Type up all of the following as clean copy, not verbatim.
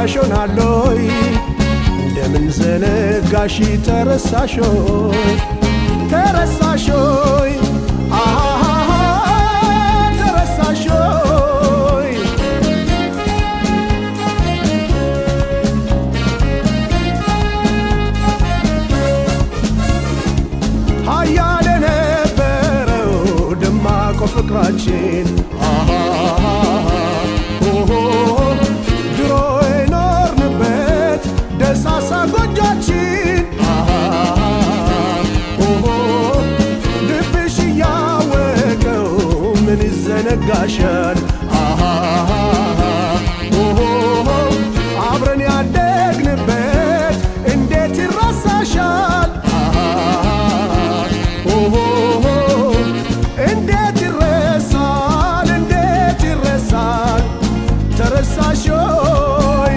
ተረሳሽ ሆናለይ እንደምን ዘነጋሽ ተረሳሾይ ተረሳሾይ ተረሳሾይ ሀያል የነበረው ደማቆ ፍቅራችን ድሮ የኖርንበት ደሳሳ ጎጆችን ልብሽ እያወቀው ምን ይዘነጋሻል አብረን ያደግንበት እንዴት ይረሳሻል እንዴት ይረሳል እንዴት ይረሳል ተረሳሾይ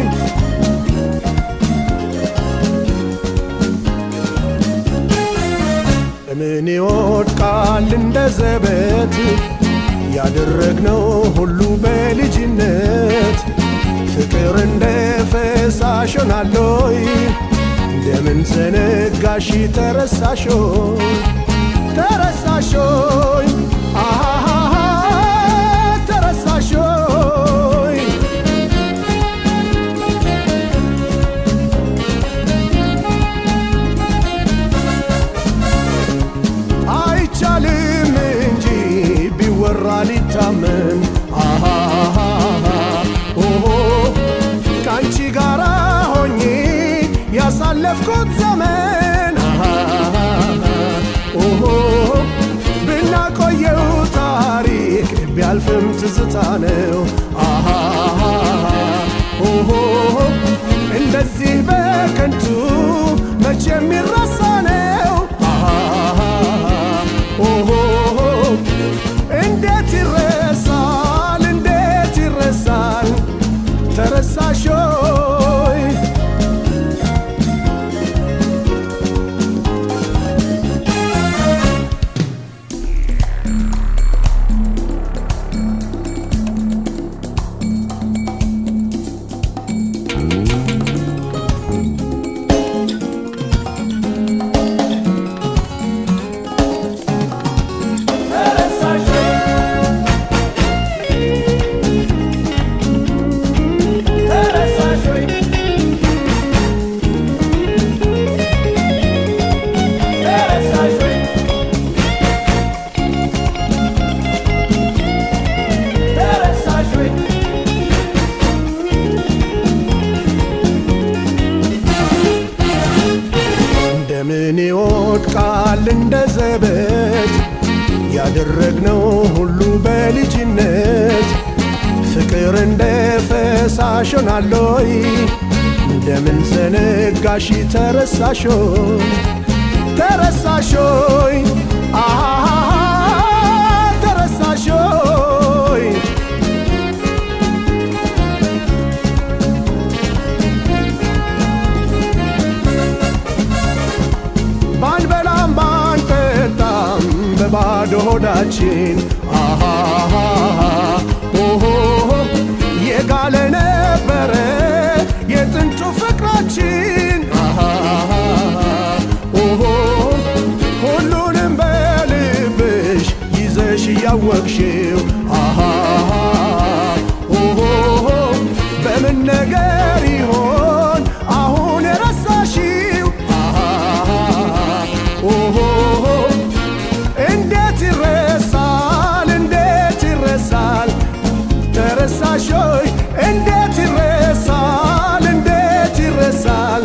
ምን ይወድቃል እንደ ዘበት ያደረግነው ሁሉ በልጅነት ፍቅር እንደ ፈሳሽ ሆናለይ እንደምን ዘነጋሽ ተረሳሾይ ተረሳሾይ ተረሳሾይ አይቻልም እንጂ ቢወራ ሊታመን ካንቺ ጋራ ሆኜ ያሳለፍኩት ዘመን ብናቆየው ታሪክ ቢያልፍም ትዝታ ነው እንደዚህ በከንቱ መቼ የሚረሳ ነው እንዴት ይረሳል እንዴት ይረሳል ተረሳሾይ እንደምን ይወድቃል እንደ ዘበት ያደረግነው ሁሉ በልጅነት ፍቅር እንደ ፈሳሽ ሆናለይ እንደምን ዘነጋሽ ተረሳሾይ ተረሳሾይ ተረሳሾይ ባንበላም ባንጠጣም በባዶ ሆዳችን የጋለ ነበረ የጥንቱ ፍቅራችን ሁሉንም በልብሽ ይዘሽ እያወቅሽው በምን ነገር ይሆን አሁን የረሳሽው እንዴት ይረሳል እንዴት ይረሳል ተረሳሾይ እንዴት ይረሳል እንዴት ይረሳል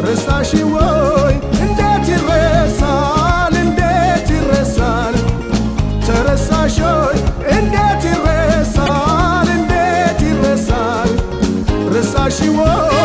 ረሳሽወይ እንዴት ይረሳል እንዴት ይረሳል ተረሳሾይ እንዴት ይረሳል እንዴት ይረሳል ረሳሽወይ